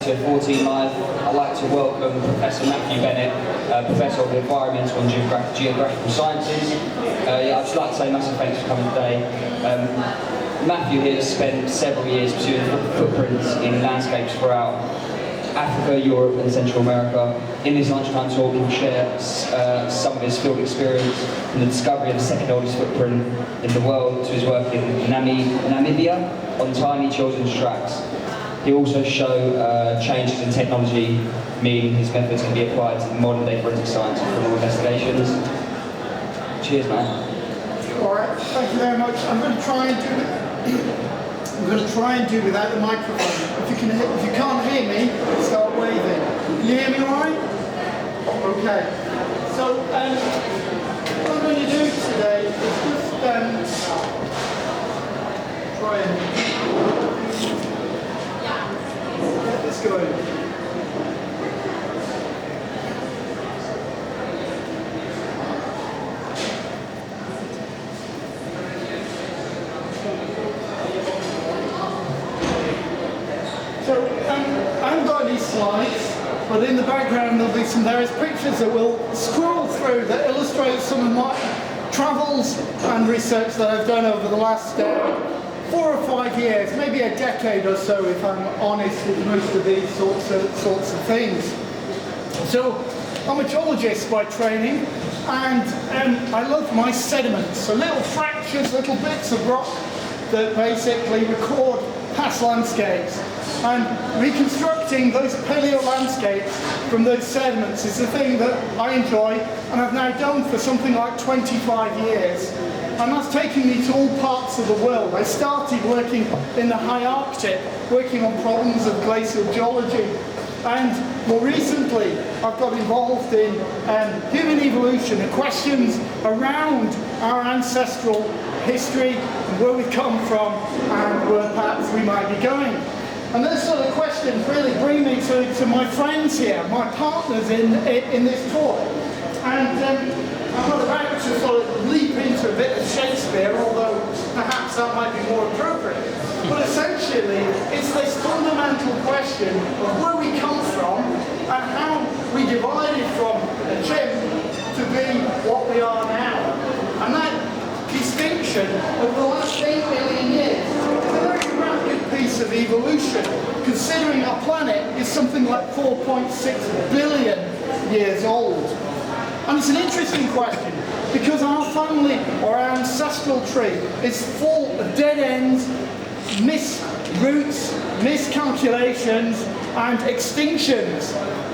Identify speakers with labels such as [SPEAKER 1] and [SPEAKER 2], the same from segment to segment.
[SPEAKER 1] To 14 Live, I'd like to welcome Professor Matthew Bennett, Professor of Environmental and Geographical Sciences. I'd just like to say massive thanks for coming today. Matthew here has spent several years pursuing footprints in landscapes throughout Africa, Europe and Central America. In this lunchtime talk, he will share some of his field experience from the discovery of the second oldest footprint in the world to his work in Namibia on tiny children's tracks. He will also show changes in technology, meaning his methods can be applied to modern day forensic science and criminal investigations. Cheers, man.
[SPEAKER 2] All right, thank you very much. I'm going to try and do without the microphone. If you can't hear me, start waving. Can you hear me all right? Okay. So what I'm going to do today is just try and get this going. So I haven't got any slides, but in the background there'll be some various pictures that we'll scroll through that illustrate some of my travels and research that I've done over the last 4 or 5 years, maybe a decade or so if I'm honest with most of these sorts of things. So I'm a geologist by training, and I love my sediments, so little fractures, little bits of rock that basically record past landscapes. And reconstructing those paleo landscapes from those sediments is the thing that I enjoy and I've now done for something like 25 years. And that's taken me to all parts of the world. I started working in the high Arctic, working on problems of glacial geology. And more recently, I've got involved in human evolution and questions around our ancestral history, where we've come from and where perhaps we might be going. And those sort of questions really bring me to my friends here, my partners in this talk. And I'm not about to sort of leap into a bit of Shakespeare, although perhaps that might be more appropriate. But essentially, it's this fundamental question of where we come from and how we divided from a chimp to be what we are now. And that distinction over the last 8 million years is a very rapid piece of evolution, considering our planet is something like 4.6 billion years old. And it's an interesting question because our family or our ancestral tree is full of dead ends, missed routes, miscalculations and extinctions.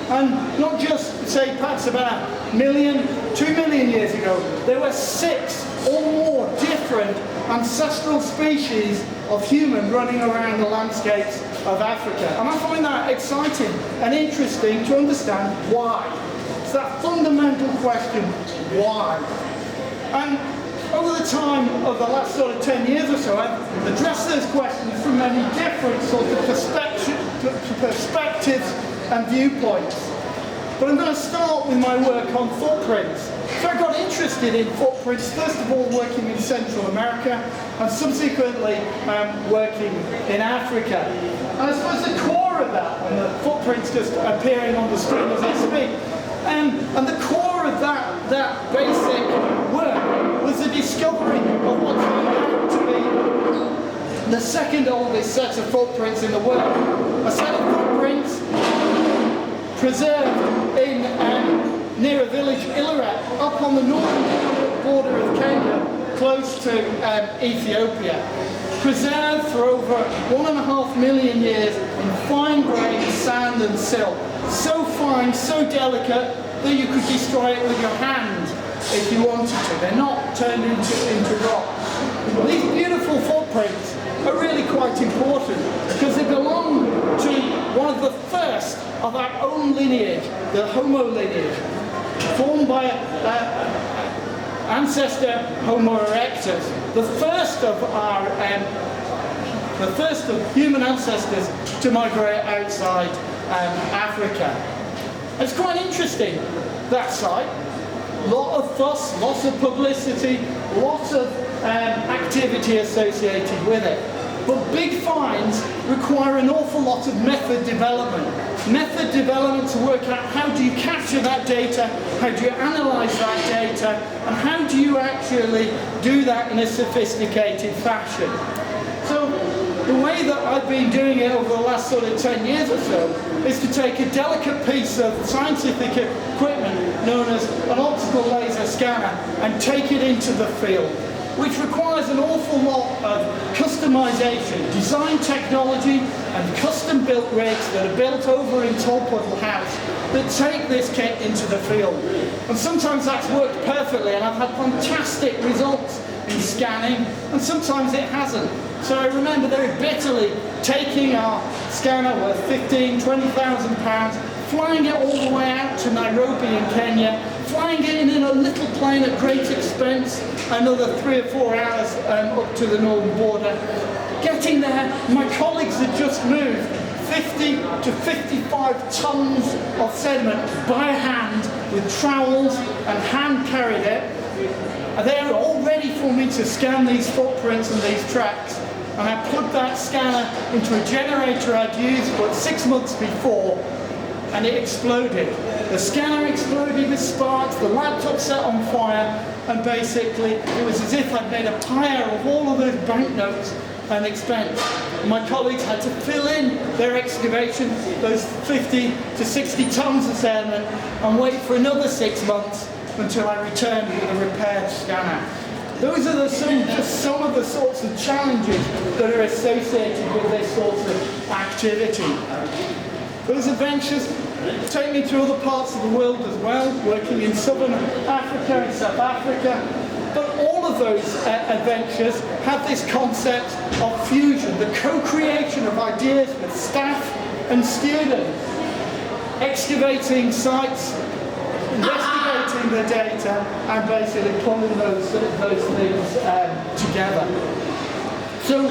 [SPEAKER 2] And not just, say, perhaps about 2 million years ago, there were 6 or more different ancestral species of human running around the landscapes of Africa. And I find that exciting and interesting to understand why. It's that fundamental question, why? And over the time of the last sort of 10 years or so, I've addressed those questions from many different sorts of perspectives and viewpoints. But I'm going to start with my work on footprints. So I got interested in footprints, first of all working in Central America, and subsequently working in Africa. And I suppose the core of that, and the footprints just appearing on the screen as I speak, and the core of that basic work was the discovery of what turned out to be the second oldest set of footprints in the world. A set of footprints preserved in near a village, Ileret, up on the northern border of Kenya, close to Ethiopia. Preserved for over 1.5 million years in fine-grained sand and silt. So fine, so delicate, that you could destroy it with your hand if you wanted to. They're not turned into rock. These beautiful footprints are really quite important because they belong to one of the first of our own lineage, the Homo lineage, formed by ancestor Homo erectus, the first of human ancestors to migrate outside Africa. It's quite interesting, that site. Lot of fuss, lots of publicity, lots of activity associated with it. But big finds require an awful lot of method development. Method development to work out how do you capture that data, how do you analyze that data, and how do you actually do that in a sophisticated fashion. So the way that I've been doing it over the last sort of 10 years or so is to take a delicate piece of scientific equipment known as an optical laser scanner and take it into the field, which requires an awful lot of customization, design technology and custom-built rigs that are built over in Tolpuddle House that take this kit into the field. And sometimes that's worked perfectly and I've had fantastic results in scanning, and sometimes it hasn't. So I remember very bitterly taking our scanner worth £15,000-20,000, flying it all the way out to Nairobi in Kenya, flying it in a little plane at great expense, another 3 or 4 hours up to the northern border. Getting there, my colleagues had just moved 50 to 55 tons of sediment by hand with trowels and hand carried it. And they are all ready for me to scan these footprints and these tracks. And I put that scanner into a generator I'd used about 6 months before, and it exploded. The scanner exploded with sparks, the laptop set on fire, and basically it was as if I'd made a pyre of all of those banknotes and expense. My colleagues had to fill in their excavation, those 50 to 60 tons of sediment, and wait for another 6 months until I returned with a repaired scanner. Those are just some of the sorts of challenges that are associated with this sort of activity. Those adventures take me to other parts of the world as well, working in southern Africa and South Africa. But all of those adventures have this concept of fusion, the co-creation of ideas with staff and students, excavating sites, investigating the data, and basically pulling those things together. So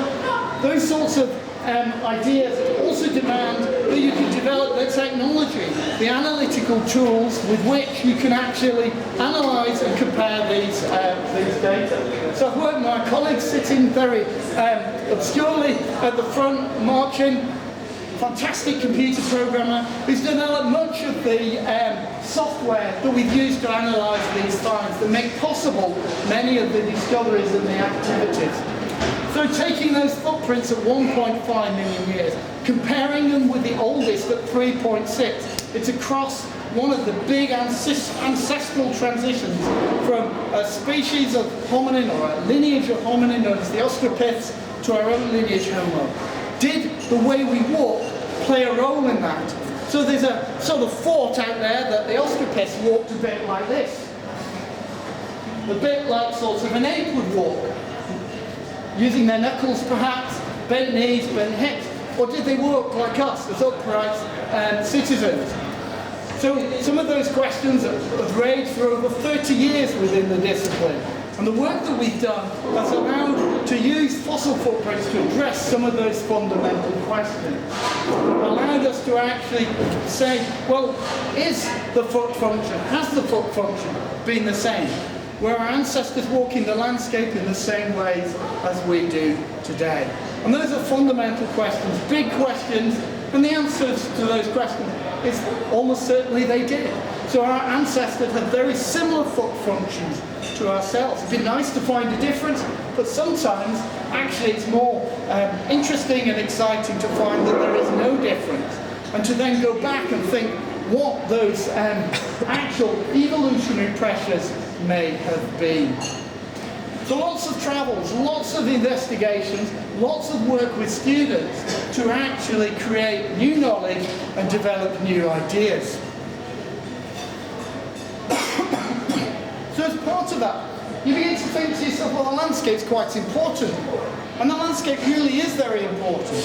[SPEAKER 2] those sorts of ideas also demand that you can develop the technology, the analytical tools with which you can actually analyse and compare these data. So I've worked with my colleagues sitting very obscurely at the front, marching. Fantastic computer programmer who's developed much of the software that we've used to analyse these finds that make possible many of the discoveries and the activities. So taking those footprints at 1.5 million years, comparing them with the oldest at 3.6, it's across one of the big ancestral transitions from a species of hominin or a lineage of hominin known as the Australopiths to our own lineage Homo. Did the way we walk play a role in that? So there's a sort of thought out there that the Australopiths walked a bit like this. A bit like sort of an ape would walk. Using their knuckles perhaps, bent knees, bent hips. Or did they walk like us as upright citizens? So some of those questions have raged for over 30 years within the discipline. And the work that we've done has allowed to use fossil footprints to address some of those fundamental questions. Allowed us to actually say, well, has the foot function been the same? Were our ancestors walking the landscape in the same ways as we do today? And those are fundamental questions, big questions, and the answers to those questions is almost certainly they did. So our ancestors had very similar foot functions to ourselves. It'd be nice to find a difference, but sometimes actually it's more interesting and exciting to find that there is no difference, and to then go back and think what those actual evolutionary pressures may have been. So lots of travels, lots of investigations, lots of work with students to actually create new knowledge and develop new ideas. So as part of that, you begin to think to yourself, well, the landscape's quite important. And the landscape really is very important.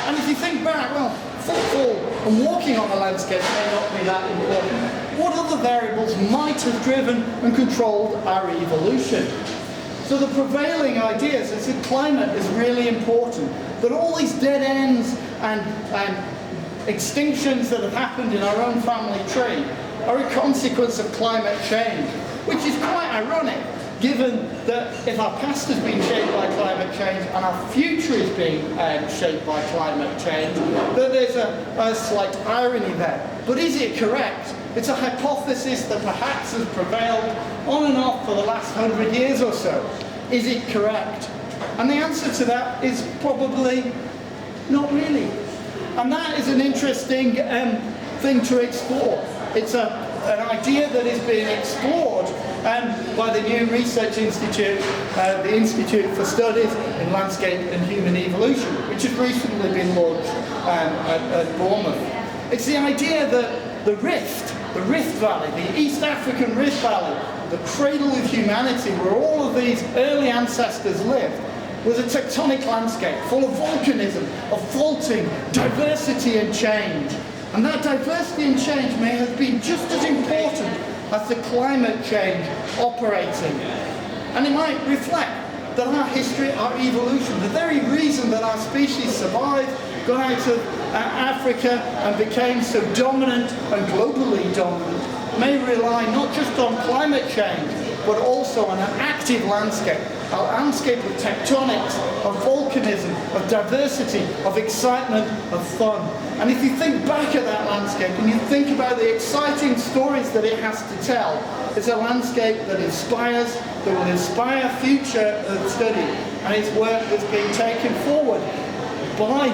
[SPEAKER 2] And if you think back, well, footfall and walking on the landscape may not be that important. What other variables might have driven and controlled our evolution? So the prevailing ideas is that climate is really important. That all these dead ends and extinctions that have happened in our own family tree are a consequence of climate change, which is quite ironic, given that if our past has been shaped by climate change and our future is being shaped by climate change, that there's a slight irony there. But is it correct? It's a hypothesis that perhaps has prevailed on and off for the last 100 years or so. Is it correct? And the answer to that is probably not really. And that is an interesting thing to explore. It's an idea that is being explored by the new research institute, the Institute for Studies in Landscape and Human Evolution, which has recently been launched at Bournemouth. It's the idea that the Rift Valley, the East African Rift Valley, the cradle of humanity, where all of these early ancestors lived, was a tectonic landscape full of volcanism, of faulting, diversity and change. And that diversity and change may have been just as important as the climate change operating. And it might reflect that our history, our evolution, the very reason that our species survived, got out of Africa and became so dominant and globally dominant, may rely not just on climate change, but also on an active landscape, a landscape of tectonics, of volcanism, of diversity, of excitement, of fun. And if you think back at that landscape and you think about the exciting stories that it has to tell, it's a landscape that inspires, that will inspire future study, and it's work that's being taken forward by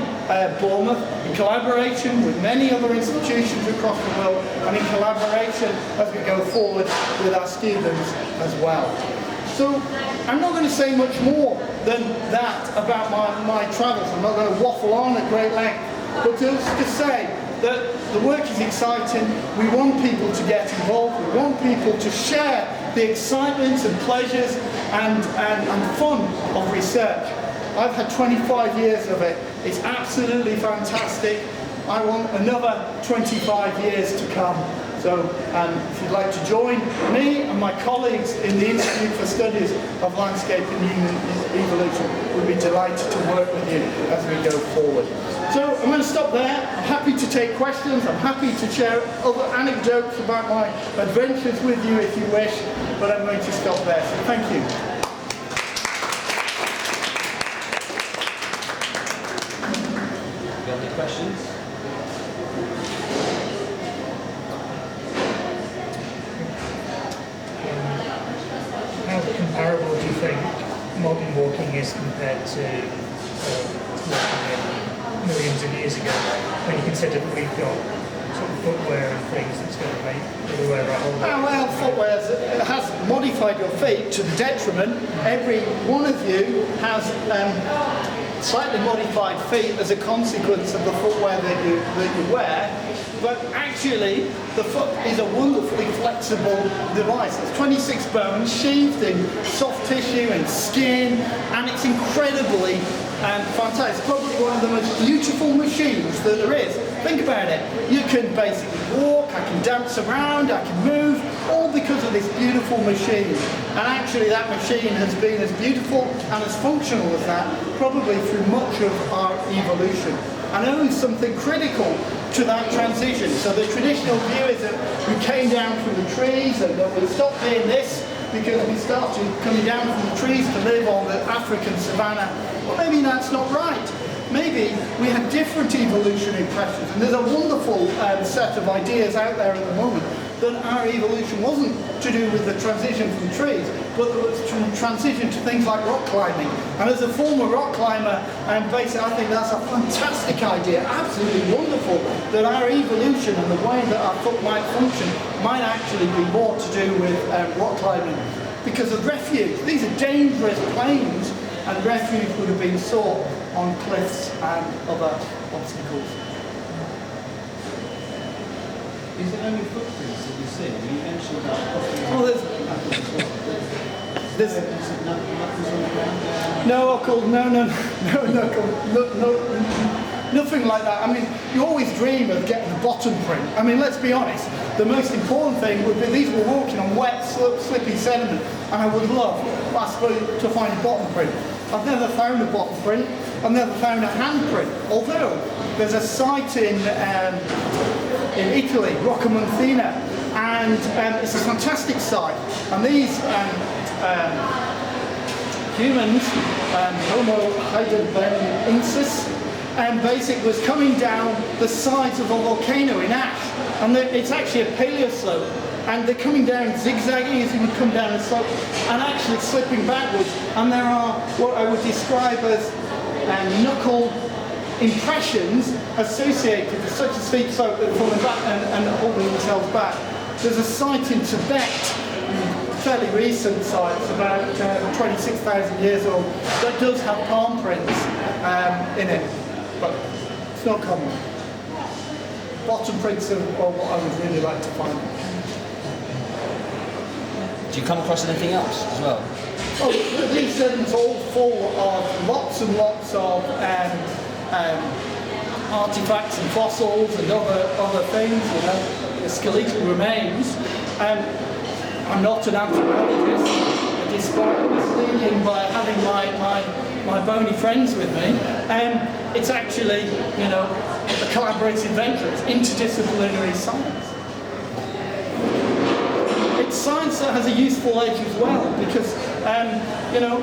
[SPEAKER 2] Bournemouth in collaboration with many other institutions across the world, and in collaboration as we go forward with our students as well. So I'm not going to say much more than that about my travels. I'm not going to waffle on at great length, but just to say that the work is exciting. We want people to get involved. We want people to share the excitement and pleasures and fun of research. I've had 25 years of it. It's absolutely fantastic. I want another 25 years to come. So if you'd like to join me and my colleagues in the Institute for Studies of Landscape and Human Evolution, we'd be delighted to work with you as we go forward. So I'm going to stop there. I'm happy to take questions. I'm happy to share other anecdotes about my adventures with you if you wish, but I'm going to stop there. So thank you.
[SPEAKER 1] Any questions?
[SPEAKER 3] How comparable do you think modern walking is compared to walking millions of years ago, when you consider that we've got sort of footwear and things that's going to make everywhere a whole lot?
[SPEAKER 2] Well, footwear has modified your feet to the detriment. Every one of you has slightly modified feet as a consequence of the footwear that you wear. But actually, the foot is a wonderfully flexible device. It's 26 bones sheathed in soft tissue and skin, and it's incredibly fantastic. It's probably one of the most beautiful machines that there is. Think about it. You can basically walk, I can dance around, I can move, all because of this beautiful machine. And actually that machine has been as beautiful and as functional as that probably through much of our evolution. And only something critical to that transition. So the traditional view is that we came down from the trees and that we stopped doing this because we started coming down from the trees to live on the African savannah. Well, maybe that's not right. Maybe we had different evolutionary pressures, and there's a wonderful set of ideas out there at the moment that our evolution wasn't to do with the transition from trees, but it was to transition to things like rock climbing. And as a former rock climber, basically I think that's a fantastic idea, absolutely wonderful, that our evolution and the way that our foot might function might actually be more to do with rock climbing. Because of refuge, these are dangerous plains, and refuge would have been sought on cliffs and other obstacles.
[SPEAKER 4] Is there only footprints that you see? You mentioned that.
[SPEAKER 2] Oh, there's no, of course, no, nothing like that. I mean, you always dream of getting the bottom print. I mean, let's be honest. The most important thing would be these were walking on wet, slippy sediment, and I would love, I suppose, to find a bottom print. I've never found a bottom print. I've never found a handprint. Although there's a site in Italy, Roccamonfina, and it's a fantastic site. And these humans, Homo heidelbergensis, and basically was coming down the sides of a volcano in ash. And it's actually a paleoslope. And they're coming down zigzagging as you would come down the slope, and actually slipping backwards. And there are what I would describe as knuckle impressions associated with such a steep slope that falling back and holding themselves back. There's a site in Tibet, fairly recent site, it's about 26,000 years old, that does have palm prints in it, but it's not common. Bottom prints are what I would really like to find.
[SPEAKER 1] Do you come across anything else as well?
[SPEAKER 2] Oh, these sediments are all full of lots and lots of artifacts and fossils and other things, you know, the skeletal remains. I'm not an anthropologist, despite misleading by having my bony friends with me. It's actually, you know, a collaborative venture. It's interdisciplinary science. It's science that has a useful edge as well, because, you know,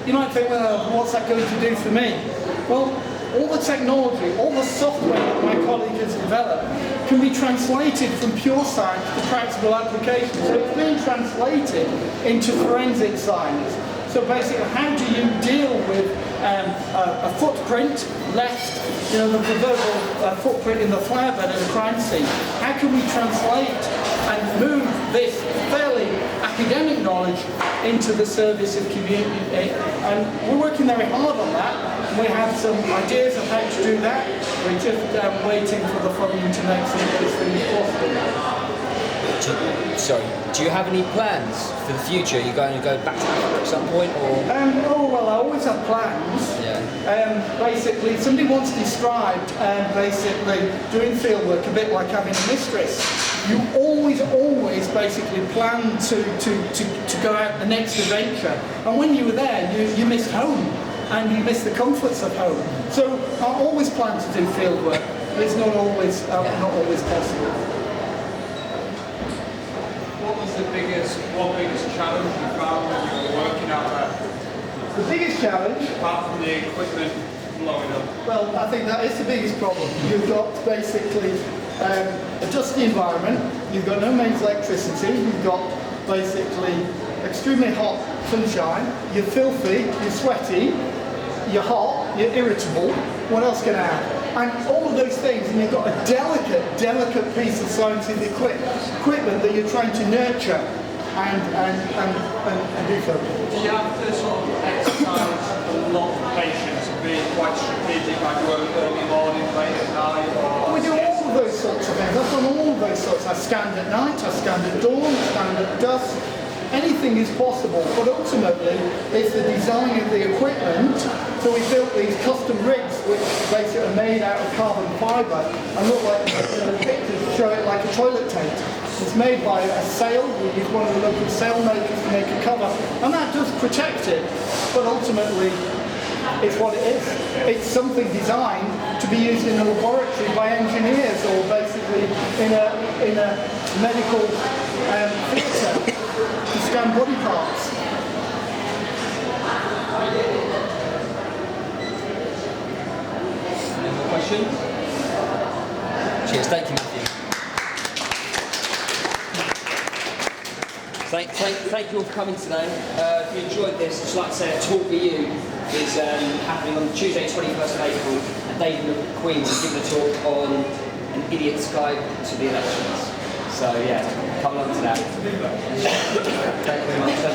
[SPEAKER 2] you might think, well, what's that going to do for me? Well, all the technology, all the software that my colleague has developed can be translated from pure science to practical application. So it's being translated into forensic science. So basically, how do you deal with a footprint left, you know, the proverbial footprint in the flower bed of a crime scene? How can we translate and move this fairly academic knowledge into the service of community? And we're working very hard on that. We have some ideas of how to do that. We're just waiting for the funding to make some of those things possible.
[SPEAKER 1] Sorry, do you have any plans for the future? Are you going to go back to Africa at some point, or?
[SPEAKER 2] Oh well, I always have plans.
[SPEAKER 1] Yeah.
[SPEAKER 2] Basically, somebody once described basically doing field work a bit like having a mistress. You always basically plan to go out the next adventure, and when you were there, you missed home, and you missed the comforts of home. So I always plan to do field work. It's not always possible.
[SPEAKER 5] What was the biggest challenge you found when you were working out there?
[SPEAKER 2] The biggest challenge,
[SPEAKER 5] Apart from the equipment blowing up.
[SPEAKER 2] well, I think that is the biggest problem. You've got basically a dusty environment, you've got no mains electricity, you've got basically extremely hot sunshine, you're filthy, you're sweaty, you're hot, you're irritable, what else can I add? And all of those things, and you've got a delicate piece of scientific equipment that you're trying to nurture and do so.
[SPEAKER 5] Do you have to sort of exercise a lot of patience and be quite strategic, like work early morning, late at night? Or
[SPEAKER 2] We do all of those sorts of things. I've done all of those sorts. I scanned at night, I scanned at dawn, I scanned at dusk. Anything is possible, but ultimately it's the design of the equipment. So we built these custom rigs which basically are made out of carbon fibre and look like, the pictures show it like a toilet tent. It's made by a sail. We use one of the local sail makers to make a cover, and that does protect it, but ultimately it's what it is. It's something designed to be used in a laboratory by engineers, or basically in a medical theatre to scan body parts.
[SPEAKER 1] Any more questions? Cheers, thank you, Matthew. Thank you all for coming today. If you enjoyed this, I'd just like to say a talk for you is happening on Tuesday 21st of April, and David McQueen will give a talk on an idiot's guide to the elections. So yeah, come along to that. Thank you very much.